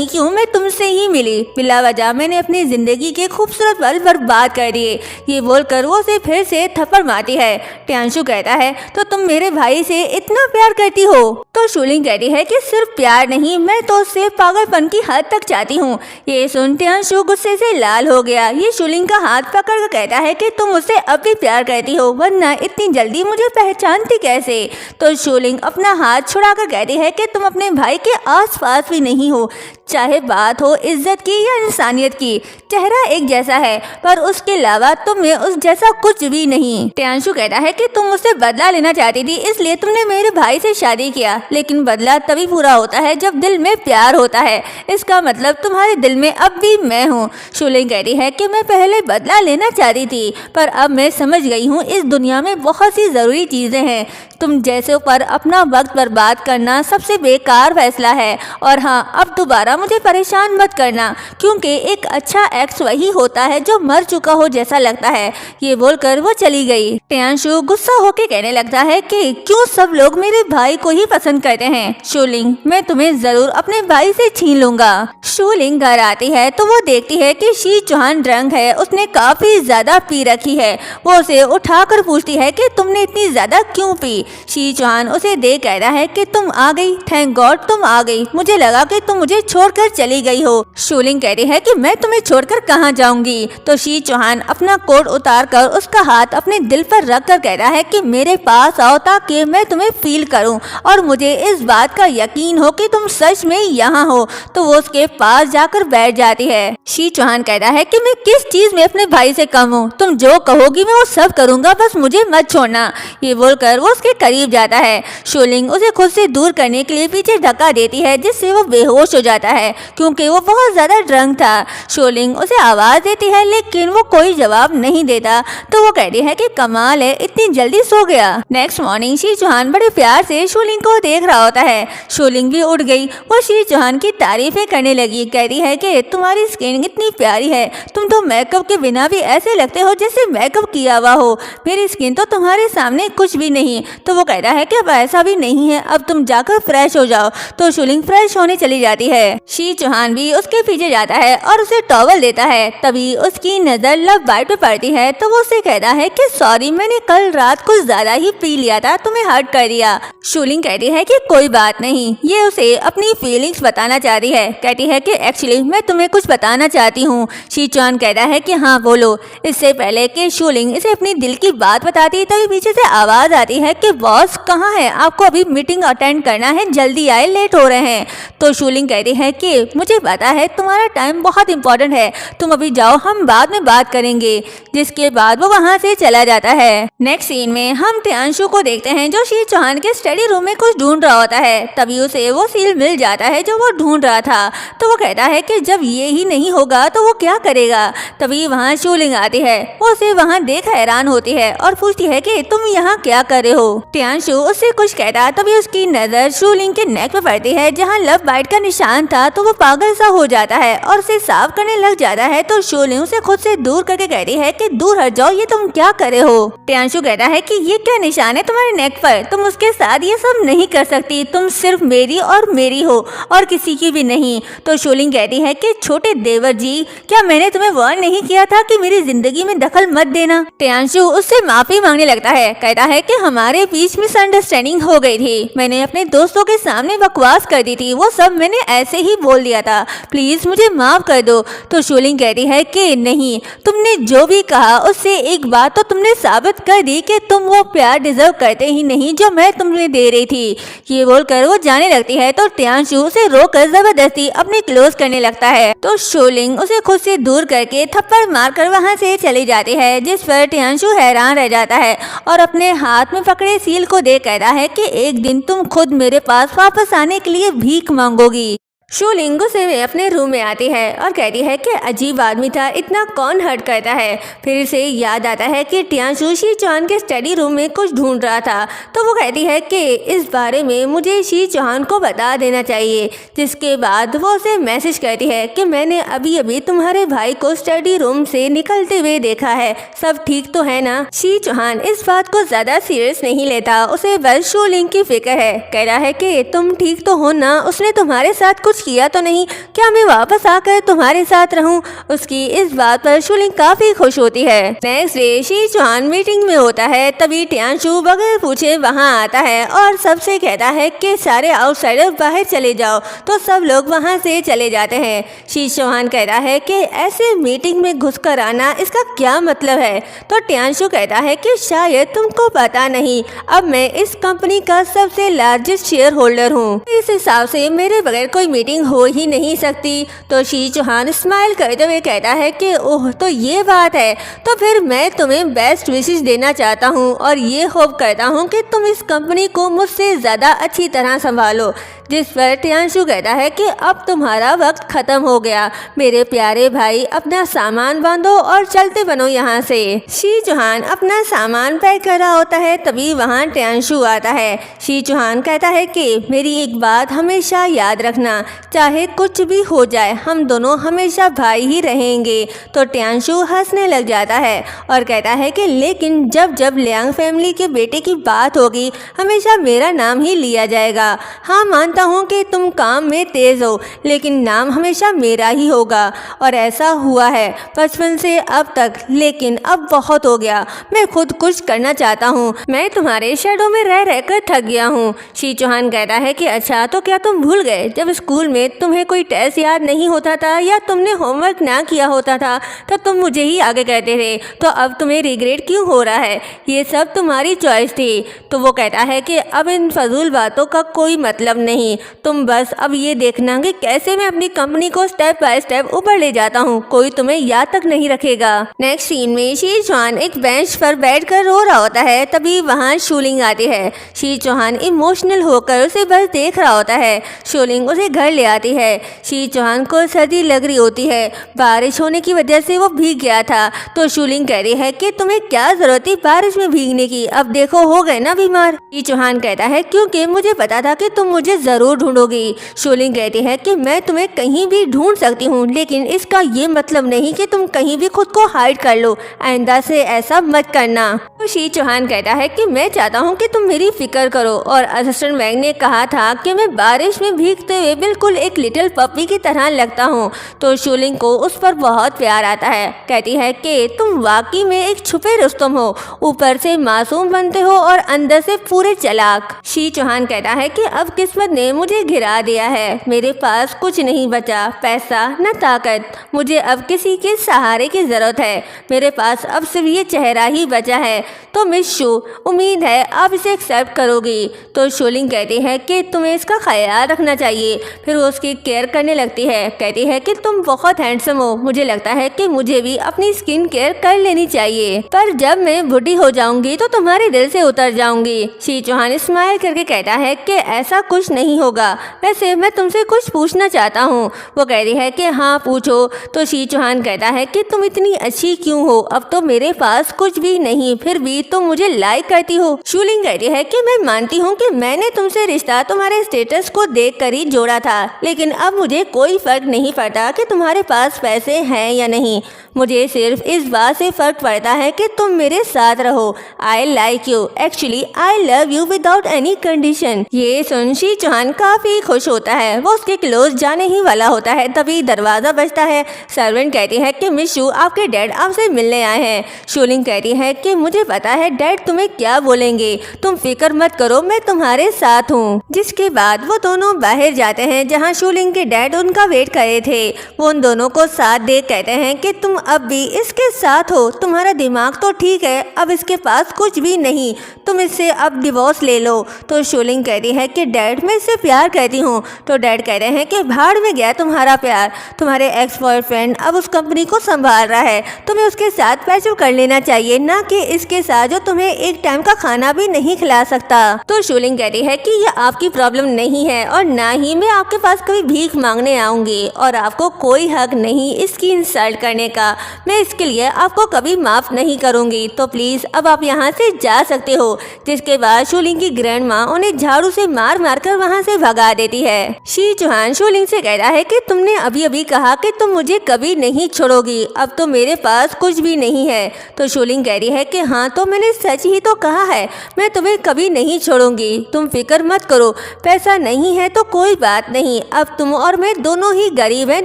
क्यों मैं तुमसे ही मिली। बिला वजह मैंने अपनी जिंदगी के खूबसूरत पल बर्बाद कर दिए। ये बोलकर वो उसे फिर से थप्पड़ मारती है। टियांशु कहता है, तो तुम मेरे भाई से इतना प्यार करती हो? तो शूलिंग कहती है कि सिर्फ प्यार नहीं, मैं तो उससे पागलपन की हद तक चाहती हूँ। ये सुन टियांशु गुस्से से लाल हो गया। ये शूलिंग का हाथ पकड़ कर कहता है कि तुम उससे अब भी प्यार करती हो, वरना इतनी जल्दी मुझे पहचानती कैसे? तो शूलिंग अपना हाथ छुड़ाकर कहती है कि तुम अपने भाई के आसपास भी नहीं हो। चाहे बात हो इज्जत की या इंसानियत की, चेहरा एक जैसा है, पर उसके अलावा तुम्हें उस जैसा कुछ भी नहीं। टियांशु कहता है कि तुम मुझसे बदला लेना चाहती थी, इसलिए तुमने मेरे भाई से शादी किया, लेकिन बदला तभी पूरा होता है जब दिल में प्यार होता है। इसका मतलब तुम्हारे दिल में अब भी मैं हूँ। शूलिंग कहती है कि मैं पहले बदला लेना चाहती थी, पर अब मैं समझ गई हूँ इस दुनिया में बहुत सी जरूरी चीजें हैं। तुम जैसे पर अपना वक्त बर्बाद करना सबसे बेकार फैसला है। और हाँ, अब दोबारा मुझे परेशान मत करना, क्योंकि एक अच्छा एक्स वही होता है जो मर चुका हो जैसा लगता है। ये बोलकर वो चली गई। टियांशु गुस्सा होकर कहने लगता है कि क्यों सब लोग मेरे भाई को ही पसंद करते हैं? शूलिंग, मैं तुम्हें जरूर अपने भाई से छीन लूंगा। शूलिंग घर आती है तो वो देखती है कि शी चौहान ड्रंक है, उसने काफी ज्यादा पी रखी है। वो उसे उठाकर पूछती है कि तुमने इतनी ज्यादा क्यों पी? शी चौहान उसे देख कहता है कि तुम आ गई, थैंक गॉड तुम आ गई, मुझे लगा कि तुम मुझे छोड़कर चली गई हो। शूलिंग कहती है कि मैं तुम्हें छोड़कर कहाँ जाऊंगी? तो शी चौहान अपना कोट उतार कर उसका हाथ अपने दिल पर रख कर कहता है कि मेरे पास आओ ताकि मैं तुम्हें फील करूं और मुझे इस बात का यकीन हो कि तुम सच में यहाँ हो। तो वो उसके पास जाकर बैठ जाती है। शी चौहान कहता है कि मैं किस चीज में अपने भाई से कम हूँ? तुम जो कहोगी मैं वो सब करूंगा, बस मुझे मत छोड़ना। ये बोलकर वो उसके करीब जाता है। शूलिंग उसे खुद से दूर करने के लिए पीछे धक्का देती है, जिससे वो बेहोश हो जाता है क्योंकि वो बहुत ज्यादा ड्रंक था। शूलिंग उसे आवाज देती है, लेकिन वो कोई जवाब नहीं देता। तो वो कहती है कि कमाल है, इतनी जल्दी सो गया। नेक्स्ट मॉर्निंग शी चौहान बड़े प्यार से शूलिंग को देख रहा होता है। शूलिंग भी उठ गई। वो शी चौहान की तारीफें करने लगी। कहती है कि तुम्हारी स्किन इतनी प्यारी है, तुम तो मेकअप के बिना भी ऐसे लगते हो जैसे मेकअप किया हुआ हो। मेरी स्किन तो तुम्हारे सामने कुछ भी नहीं। तो वो कहता है कि अब ऐसा भी नहीं है, अब तुम जाकर फ्रेश हो जाओ। तो शूलिंग फ्रेश होने चली जाती है। शी चौहान भी उसके पीछे जाता है और उसे टॉवल देता है। तभी उसकी नजर लव बाइट पे पड़ती है। तो वो उसे कहता है कि सॉरी, मैंने कल रात कुछ ज्यादा ही पी लिया था, तुम्हें हर्ट कर दिया। शूलिंग कहती है कि कोई बात नहीं। ये उसे अपनी फीलिंग्स बताना चाहती है। कहती है कि एक्चुअली मैं तुम्हें कुछ बताना चाहती हूँ। शी चौहान कहता है कि हाँ बोलो। इससे पहले कि शूलिंग इसे अपनी दिल की बात बताती है, तभी पीछे से आवाज आती है कि बॉस कहाँ है? आपको अभी मीटिंग अटेंड करना है, जल्दी आए, लेट हो रहे हैं। तो शूलिंग कहती है कि मुझे पता है तुम्हारा टाइम बहुत इंपॉर्टेंट है, तुम अभी जाओ, हम बाद में बात करेंगे। जिसके बाद वो वहाँ से चला जाता है। नेक्स्ट सीन में हम टियांशु को देखते हैं जो शी चौहान के स्टडी रूम में कुछ ढूंढ रहा होता है। तभी उसे वो सील मिल जाता है जो वो ढूंढ रहा था। तो वो कहता है कि जब ये ही नहीं होगा तो वो क्या करेगा? तभी वहाँ शूलिंग आती है। वो उसे वहाँ देख हैरान होती है और पूछती है कि तुम यहाँ क्या कर रहे हो? टियांशु उससे कुछ कहता, तभी उसकी नजर शूलिंग के नेक पे पड़ती है जहाँ लव बाइट का निशान था। तो वो पागल सा हो जाता है और उसे साफ करने लग जाता है। तो शूलिंग उसे खुद से दूर करके कहती है कि दूर हट जाओ, ये तुम क्या कर रहे हो? टियांशु कहता है कि ये क्या निशान है तुम्हारे नेक पर? तुम उसके साथ ये सब नहीं कर सकती, तुम सिर्फ मेरी और मेरी हो और किसी की भी नहीं। तो शूलिंग कहती है कि छोटे देवर जी, क्या मैंने तुम्हें वार्न नहीं किया था कि मेरी जिंदगी में दखल मत देना? टियांशु उससे माफी मांगने लगता है। कहता है कि हमारे बीच मिसअंडरस्टैंडिंग हो गई थी, मैंने अपने दोस्तों के सामने बकवास कर दी थी, वो सब मैंने ऐसे ही बोल दिया था, प्लीज मुझे माफ कर दो। तो शूलिंग कहती है कि नहीं, तुमने जो भी कहा उससे एक बात तो तुमने साबित कर दी कि तुम वो प्यार डिजर्व करते ही नहीं जो मैं तुम्हें दे रही थी। ये बोलकर वो जाने लगती है। तो टियांशु उसे रोककर जबरदस्ती अपने क्लोज करने लगता है। तो शूलिंग उसे खुद से दूर करके थप्पड़ मारकर वहाँ से चली जाती है, जिस पर टियांशु हैरान रह जाता है और अपने हाथ में पकड़े सील को देख कहता है कि एक दिन तुम खुद मेरे पास वापस आने के लिए भीख मांगोगी। शूलिंग गुस्से में अपने रूम में आती है और कहती है कि अजीब आदमी था, इतना कौन हर्ट करता है। फिर इसे याद आता है कि टियांशु शी चौहान के स्टडी रूम में कुछ ढूंढ रहा था, तो वो कहती है कि इस बारे में मुझे शी चौहान को बता देना चाहिए। जिसके बाद वो उसे मैसेज करती है कि मैंने अभी अभी तुम्हारे भाई को स्टडी रूम से निकलते हुए देखा है, सब ठीक तो है ना। शी चौहान इस बात को ज्यादा सीरियस नहीं लेता, उसे बस शूलिंग की फिक्र है। कह रहा है कि तुम ठीक तो हो ना, उसने तुम्हारे साथ कुछ किया तो नहीं, क्या मैं वापस आकर तुम्हारे साथ रहूं। उसकी इस बात पर शूलिंग काफी खुश होती है। Next day she Chauhan meeting में होता है, तभी टियांशु बगैर पूछे वहां आता है और सबसे कहता है कि सारे आउटसाइडर बाहर चले जाओ, तो सब लोग वहां से चले जाते हैं। शी चौहान कहता है कि ऐसे मीटिंग में घुसकर आना, इसका क्या मतलब है। तो टियांशु कहता है कि शायद तुमको पता नहीं, अब मैं इस कंपनी का सबसे लार्जेस्ट शेयर होल्डर हूँ, इस हिसाब से मेरे बगैर कोई मीटिंग हो ही नहीं सकती। तो शी चौहान स्माइल करते हुए कहता है कि ओह तो ये बात है, तो फिर मैं तुम्हें बेस्ट विशेस देना चाहता हूँ और ये होप करता हूँ कि तुम इस कंपनी को मुझसे ज़्यादा अच्छी तरह संभालो। जिस पर टियांशु कहता है कि अब तुम्हारा वक्त खत्म हो गया, मेरे प्यारे भाई अपना सामान बांधो और चलते बनो यहाँ से। शी चौहान अपना सामान पैक कर रहा होता है, तभी वहाँ टियांशु आता है। शी चौहान कहता है कि मेरी एक बात हमेशा याद रखना, चाहे कुछ भी हो जाए हम दोनों हमेशा भाई ही रहेंगे। तो टियांशु हंसने लग जाता है और कहता है कि लेकिन जब जब लियांग फैमिली के बेटे की बात होगी हमेशा मेरा नाम ही लिया जाएगा। हाँ मानता हूँ कि तुम काम में तेज हो, लेकिन नाम हमेशा मेरा ही होगा और ऐसा हुआ है बचपन से अब तक, लेकिन अब बहुत हो गया, मैं खुद कुछ करना चाहता हूँ, मैं तुम्हारे शैडो में रह रहकर थक गया हूँ। शी चौहान कहता है कि अच्छा तो क्या तुम भूल गए जब स्कूल में तुम्हें कोई टेस्ट याद नहीं होता था या तुमने होमवर्क ना किया होता था तब तुम मुझे ही आगे कहते थे, तो अब तुम्हें रिग्रेट क्यों हो रहा है, ये सब तुम्हारी चॉइस थी। तो वो कहता है कि अब इन फजूल बातों का कोई मतलब नहीं, तुम बस अब ये देखना कि कैसे मैं अपनी कंपनी को स्टेप बाय स्टेप ऊपर ले जाता हूँ, कोई तुम्हें याद तक नहीं रखेगा। नेक्स्ट सीन में शी चौहान एक बेंच पर बैठकर रो रहा होता है, तभी वहाँ शूलिंग आती है। शी चौहान इमोशनल होकर उसे बस देख रहा होता है। शूलिंग उसे घर ले आती है। शी चौहान को सर्दी लग रही होती है, बारिश होने की वजह से वो भीग गया था। तो शूलिंग कह रही है कि तुम्हें क्या जरूरत थी बारिश में भीगने की, अब देखो हो गए ना बीमार। शी चौहान कहता है क्योंकि मुझे पता था कि तुम मुझे जरूर ढूंढोगी। शूलिंग कहती है कि मैं तुम्हें कहीं भी ढूंढ सकती हूँ, लेकिन इसका ये मतलब नहीं कि तुम कहीं भी खुद को हाइड कर लो, आइंदा से ऐसा मत करना। तो शी चौहान कहता है कि मैं चाहता हूँ कि तुम मेरी फिक्र करो, और असिस्टेंट वैंग ने कहा था कि मैं बारिश में भीगते हुए बिल्कुल एक लिटिल पपी की तरह लगता हूँ। तो शूलिंग को उस पर बहुत प्यार आता है, कहती है कि तुम वाकई में एक छुपे रुस्तम हो, ऊपर से मासूम बनते हो और अंदर से पूरे चालाक। शी चौहान कहता है कि अब किस्मत ने मुझे घिरा दिया है, मेरे पास कुछ नहीं बचा, पैसा न ताकत, मुझे अब किसी के सहारे की जरूरत है, मेरे पास अब सिर्फ ये चेहरा ही बचा है। तो मिस शू, उम्मीद है आप इसे एक्सेप्ट करोगी। तो शूलिंग कहती है कि तुम्हें इसका ख्याल रखना चाहिए। फिर वो उसकी केयर करने लगती है, कहती है कि तुम बहुत हैंडसम हो, मुझे लगता है कि मुझे भी अपनी स्किन केयर कर लेनी चाहिए, पर जब मैं बूढ़ी हो जाऊंगी तो तुम्हारे दिल से उतर जाऊंगी। शी चौहान स्माइल करके कहता है कि ऐसा कुछ नहीं होगा, वैसे मैं तुमसे कुछ पूछना चाहता हूँ। वो कहती है कि हाँ पूछो। तो शी चौहान कहता है कि तुम इतनी अच्छी क्यों हो, अब तो मेरे पास कुछ भी नहीं, फिर भी तुम मुझे लाइक करती हो। शूलिंग कहती है कि मैं मानती हूँ कि मैंने तुमसे रिश्ता तुम्हारे स्टेटस को देख कर ही जोड़ा था, लेकिन अब मुझे कोई फर्क नहीं पड़ता कि तुम्हारे पास पैसे हैं या नहीं, मुझे सिर्फ इस बात से फर्क पड़ता है कि तुम मेरे साथ रहो। I like you, actually I love you without any condition. ये सुन शी चौहान काफी खुश होता है, वो उसके क्लोज जाने ही वाला होता है, तभी दरवाजा बजता है। सर्वेंट कहती है कि मिस शू, आपके डैड आपसे मिलने आए हैं। शूलिंग कहती है कि मुझे पता है डैड तुम्हें क्या बोलेंगे, तुम फिक्र मत करो, मैं तुम्हारे साथ हूँ। जिसके बाद वो दोनों बाहर जाते हैं जहाँ शूलिंग के डैड उनका वेट कर रहे थे। वो उन दोनों को साथ देख कहते हैं कि तुम अब भी इसके साथ हो, तुम्हारा दिमाग तो ठीक है, अब इसके पास कुछ भी नहीं, तुम इससे अब डिवोर्स ले लो। तो शूलिंग कहती है कि डैड मैं इससे तुमसे प्यार करती हूँ। तो डैड कह रहे हैं कि भाड़ में गया तुम्हारा प्यार, तुम्हारे एक्स बॉयफ्रेंड अब उस कंपनी को संभाल रहा है, तुम्हें उसके साथ पैचअप कर लेना चाहिए, ना कि इसके साथ जो तुम्हें एक टाइम का खाना भी नहीं खिला सकता। तो शूलिंग कहती है कि ये आपकी प्रॉब्लम नहीं है और ना ही मैं आपके पास कभी भीख मांगने आऊंगी और आपको कोई हक नहीं इसकी इंसल्ट करने का, मैं इसके लिए आपको कभी माफ नहीं करूंगी, तो प्लीज अब आप यहाँ से जा सकते हो। जिसके बाद शूलिंग की ग्रैंड माँ उन्हें झाड़ू से मार मार कर वहाँ से भगा देती है। शी चौहान शूलिंग से कहता है कि तुमने अभी अभी कहा कि तुम मुझे कभी नहीं छोड़ोगी, अब तो मेरे पास कुछ भी नहीं है। तो शूलिंग कह रही है कि हाँ तो मैंने सच ही तो कहा है, मैं तुम्हें कभी नहीं छोड़ूंगी, तुम फिक्र मत करो, पैसा नहीं है तो कोई बात नहीं, अब तुम और मैं दोनों ही गरीब हैं,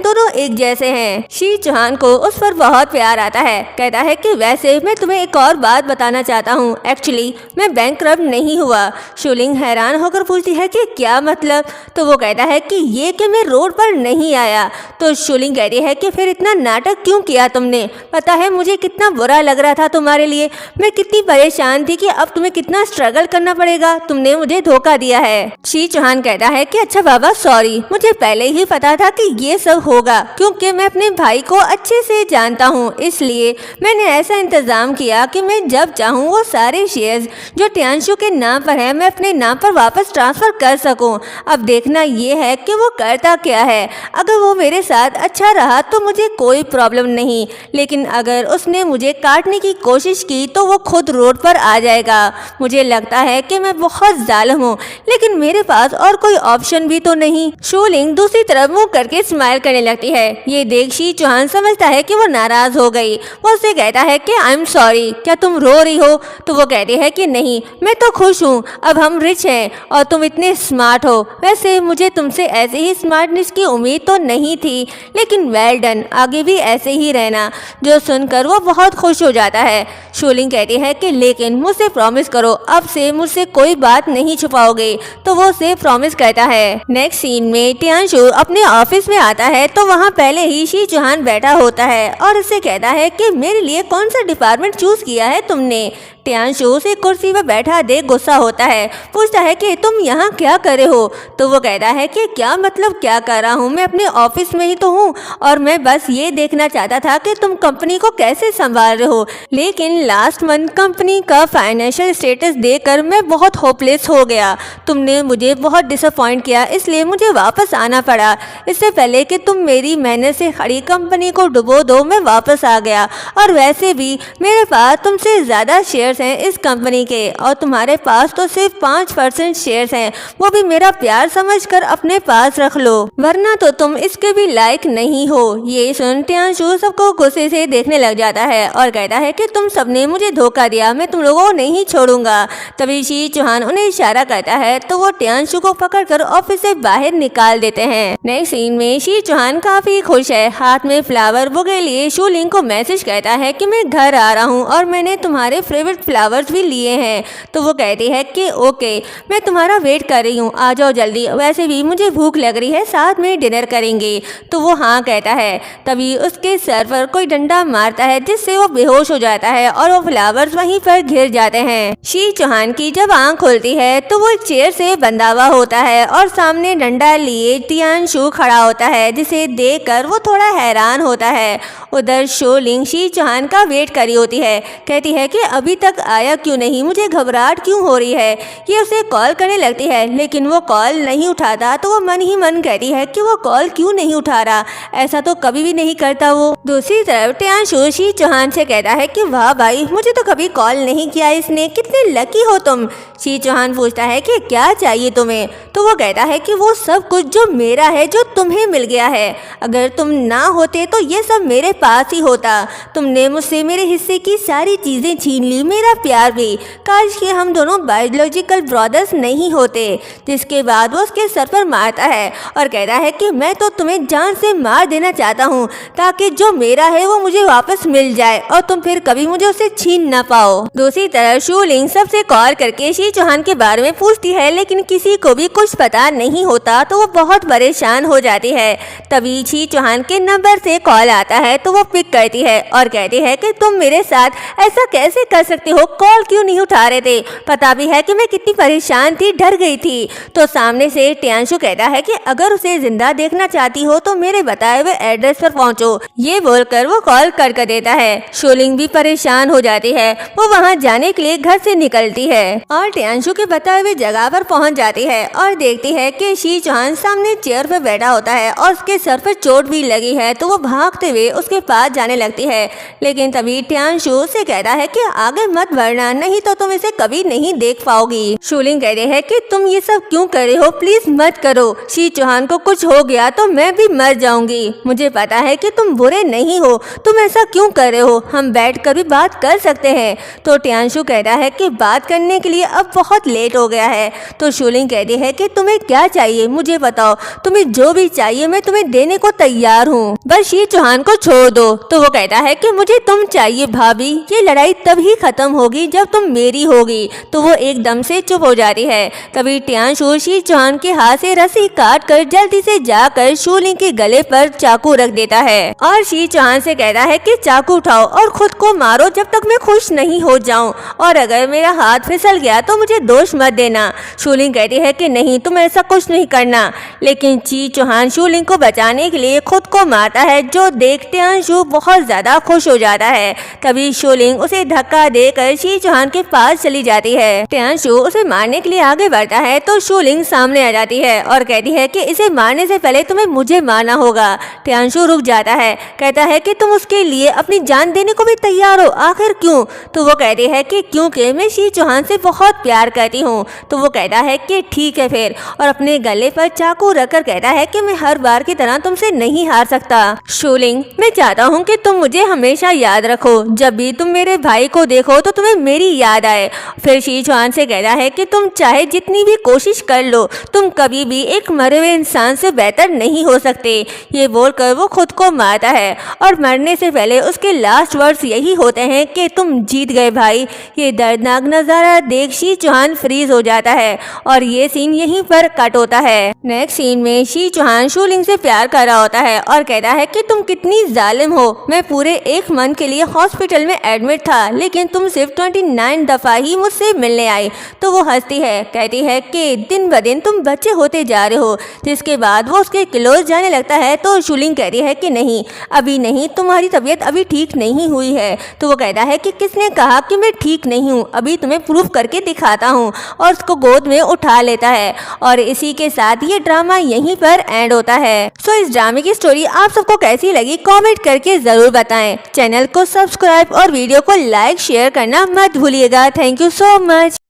दोनों एक जैसे हैं। शी चौहान को उस पर बहुत प्यार आता है, कहता है कि वैसे मैं तुम्हें एक और बात बताना चाहता हूँ, एक्चुअली मैं बैंकरप्ट नहीं हुआ। शूलिंग हैरान होकर पूछती है कि क्या मतलब? तो वो कहता है कि ये कि मैं रोड पर नहीं आया। तो शूलिंग कहती है कि फिर इतना नाटक क्यों किया तुमने? पता है मुझे कितना बुरा लग रहा था तुम्हारे लिए, मैं कितनी परेशान थी कि अब तुम्हें कितना स्ट्रगल करना पड़ेगा, तुमने मुझे धोखा दिया है। शी चौहान कहता है कि अच्छा बाबा सॉरी, मुझे पहले ही पता था कि ये सब होगा, क्योंकि मैं अपने भाई को अच्छे से जानता हूँ, इसलिए मैंने ऐसा इंतजाम किया कि मैं जब चाहूँ वो सारे शेयर्स जो टियांशु के नाम पर है मैं अपने नाम पर वापस ट्रांसफर कर सकूं। अब देखना ये है कि वो करता क्या है, अगर वो मेरे साथ अच्छा रहा तो मुझे कोई प्रॉब्लम नहीं, लेकिन अगर उसने मुझे काटने की कोशिश की तो वो खुद रोड पर आ जाएगा। मुझे लगता है कि मैं बहुत जालिम हूँ, लेकिन मेरे पास और कोई ऑप्शन भी तो नहीं। शूलिंग दूसरी तरफ मुंह करके स्माइल करने लगती है। ये देख शी चौहान समझता है कि वो नाराज हो गई। वो उससे कहता है कि आई एम सॉरी, क्या तुम रो रही हो? तो वो कहती है कि नहीं, मैं तो खुश हूँ, अब हम रिच हैं और तुम इतने स्मार्ट हो। वैसे मुझे तुमसे ऐसे ही स्मार्टनेस की उम्मीद तो नहीं थी, लेकिन वेल डन, आगे भी ऐसे ही रहना। जो सुनकर वो बहुत खुश हो जाता है। शूलिंग कहती है कि लेकिन मुझसे प्रॉमिस करो, अब से मुझसे कोई बात नहीं छुपाओगे। तो वो उसे प्रॉमिस करता है। नेक्स्ट सीन में टियांशु अपने ऑफिस में आता है तो वहाँ पहले ही शी चौहान बैठा होता है और उससे कहता है कि मेरे लिए कौन सा डिपार्टमेंट चूज किया है तुमने? टियांशु उसे कुर्सी पर बैठा देख गुस्सा होता है, पूछता है कि तुम यहाँ क्या कर रहे हो? तो वो कहता है कि क्या मतलब क्या कर रहा हूँ, मैं अपने ऑफिस में ही तो हूँ और मैं बस ये देखना चाहता था कि तुम कंपनी को कैसे संभाल रहे हो, लेकिन लास्ट मंथ कंपनी का फाइनेंशियल स्टेटस देखकर मैं बहुत होपलेस हो गया। तुमने मुझे बहुत डिसअपॉइंट किया, इसलिए मुझे वापस आना पड़ा। इससे पहले कि तुम मेरी मेहनत से खड़ी कंपनी को डुबो दो मैं वापस आ गया, और वैसे भी मेरे पास तुमसे ज़्यादा शेयर्स हैं इस कंपनी के और तुम्हारे पास तो सिर्फ 5% शेयर्स हैं, वो भी मेरा प्यार समझकर अपने पास रख लो, वरना तो तुम इसके भी लायक नहीं हो। ये सुन टियांशु सबको गुस्से से देखने लग जाता है और कहता है कि तुम सबने मुझे धोखा दिया, मैं तुम लोगों को नहीं छोड़ूंगा। तभी शी चौहान उन्हें इशारा करता है तो वो टियांशु को पकड़कर ऑफिस से बाहर निकाल देते हैं। नेक्स्ट सीन में शी चौहान काफी खुश है, हाथ में फ्लावर बुके लिए शूलिंग को मैसेज करता है कि मैं घर आ रहा हूँ और मैंने तुम्हारे फेवरेट फ्लावर्स भी लिए हैं। तो वो कहती है कि ओके, मैं तुम्हारा वेट कर रही हूँ, आ जाओ जल्दी, वैसे भी मुझे भूख लग रही है, साथ में डिनर करेंगे। तो वो हाँ कहता है। तभी उसके सर पर कोई डंडा मारता है जिससे वो बेहोश हो जाता है और वो फ्लावर्स वहीं पर गिर जाते हैं। शी चौहान की जब आंख खुलती है तो वो एक चेयर से बंधा हुआ होता है और सामने डंडा लिए टियांशु खड़ा होता है, जिसे देखकर वो थोड़ा हैरान होता है। उधर शूलिंग शी चौहान का वेट करी होती है, कहती है कि अभी तक आया क्यों नहीं, मुझे घबराहट क्यों हो रही है। ये उसे कॉल करने लगती है लेकिन वो कॉल नहीं उठाता, तो वो मन ही मन कहती है कि वो कॉल क्यों नहीं उठा रहा, ऐसा तो कभी भी नहीं करता वो। दूसरी तरफ टियांशु शी चौहान से कहता है कि वाह भाई, मुझे तो कभी कॉल नहीं किया इसने, कितने लकी हो तुम। शी चौहान पूछता है कि क्या चाहिए तुम्हें? तो वो कहता है कि वो सब कुछ जो मेरा है, जो तुम्हें मिल गया है, अगर तुम ना होते तो ये सब मेरे पास ही होता। तुमने मुझसे मेरे हिस्से की सारी चीजें छीन ली, मेरा प्यार भी, काश कि हम दोनों बायोलॉजिकल ब्रदर्स नहीं होते। जिसके बाद वो उसके सर पर मारता है और कहता है कि मैं तो तुम्हें जान से मार देना चाहता हूँ ताकि जो मेरा है वो मुझे वापस मिल जाए और तुम फिर कभी मुझे उसे छीन ना पाओ। दूसरी तरफ शूलिंग सबसे कॉल करके शी चौहान के बारे में पूछती है लेकिन किसी को भी कुछ पता नहीं होता, तो वो बहुत परेशान हो जाती है। तभी शी चौहान के नंबर से कॉल आता है तो वो पिक करती है और कहती है कि तुम मेरे साथ ऐसा कैसे कर सकते करते हो, कॉल क्यों नहीं उठा रहे थे? पता भी है कि मैं कितनी परेशान थी, डर गई थी। तो सामने से टियांशु कहता है कि अगर उसे जिंदा देखना चाहती हो तो मेरे बताए हुए एड्रेस पर पहुंचो। ये बोलकर वो कॉल कर देता है। शोलिंग भी परेशान हो जाती है। वो वहाँ जाने के लिए घर से निकलती है और टियांशु के बताए हुए जगह पर पहुंच जाती है और देखती है कि शी चौहान सामने चेयर पर बैठा होता है और उसके सर पर चोट भी लगी है। तो वो भागते हुए उसके पास जाने लगती है, लेकिन तभी टियांशु से कहता है कि आगे मत बढ़ना, नहीं तो तुम इसे कभी नहीं देख पाओगी। शोलिंग कहते हैं कि तुम ये सब क्यों कर रहे हो, प्लीज मत करो। शी चौहान को कुछ हो गया तो मैं भी मर जाऊंगी। मुझे पता है कि तुम बुरे नहीं हो, तुम ऐसा क्यों कर रहे हो? हम बैठकर भी बात कर सकते हैं। तो टियांशु कहता है कि बात करने के लिए अब बहुत लेट हो गया है। तो शोलिंग कहती है कि तुम्हें क्या चाहिए मुझे बताओ, तुम्हें जो भी चाहिए मैं तुम्हें देने को तैयार हूँ, बस शी चौहान को छोड़ दो। तो वो कहता है कि मुझे तुम चाहिए भाभी, ये लड़ाई तभी खत्म होगी जब तुम मेरी होगी। तो वो एकदम से चुप हो जाती है। तभी टियांशु शी चौहान के हाथ से रस्सी काट कर जल्दी से जाकर शोलिंग के गले पर चाकू रख देता है और शी चौहान से कहता है कि चाकू उठाओ और खुद को मारो जब तक मैं खुश नहीं हो जाऊं, और अगर मेरा हाथ फिसल गया तो मुझे दोष मत देना। शोलिंग कहती है कि नहीं, तुम ऐसा कुछ नहीं करना। लेकिन शी चौहान शोलिंग को बचाने के लिए खुद को मारता है, जो देख टियांशु बहुत ज्यादा खुश हो जाता है। तभी शोलिंग उसे धक्का देकर शी चौहान के पास चली जाती है। टियांशु उसे मारने के लिए आगे बढ़ता है तो शोलिंग सामने आ जाती है और कहती है कि इसे मारने से पहले तुम्हें मुझे मारना होगा। टियांशु रुक जाता है, कहता है कि तुम उसके लिए अपनी जान देने को भी तैयार हो, आखिर क्यों? तो वो कहती है कि क्योंकि मैं शी चौहान से बहुत प्यार करती हूँ। तो वो कहता है कि ठीक है फिर, और अपने गले पर चाकू रखकर कहता है कि मैं हर बार की तरह तुमसे नहीं हार सकता। शोलिंग, मैं चाहता हूँ कि तुम मुझे हमेशा याद रखो, जब भी तुम मेरे भाई को देखो तो तुम्हें मेरी याद आए। फिर शी चौहान से कहता है कि तुम चाहे जितनी भी कोशिश कर लो, तुम कभी भी एक मरे हुए इंसान से बेहतर नहीं हो सकते। ये बोलकर वो खुद को मारता है और मरने से पहले उसके लास्ट वर्ड्स यही होते हैं कि तुम जीत गए भाई। ये दर्दनाक नज़ारा देख शी चौहान फ्रीज हो जाता है और ये सीन यहीं पर कट होता है। नेक्स्ट सीन में शी चौहान शोलिंग से प्यार कर रहा होता है और कहता है कि तुम कितनी जालिम हो, मैं पूरे 1 मंथ के लिए हॉस्पिटल में एडमिट था, लेकिन तुम सिर्फ 29 दफा ही मुझसे मिलने आई। तो वो हंसती है, कहती है कि दिन ब दिन तुम बच्चे होते जा रहे हो। जिसके बाद वो उसके क्लोज जाने लगता है। तो शोलिंग कहती है कि नहीं, अभी नहीं, तुम्हारी तबीयत अभी ठीक नहीं हुई है। तो वो कहता है कि किसने कहा कि मैं ठीक नहीं हूँ, अभी तुम्हें प्रूफ करके दिखाता हूँ, और उसको गोद में उठा लेता है। और इसी के साथ ये ड्रामा यहीं पर एंड होता है। सो इस ड्रामे की स्टोरी आप सबको कैसी लगी कमेंट करके जरूर बताएं। चैनल को सब्सक्राइब और वीडियो को लाइक शेयर करना मत भूलिएगा। Thank you so much.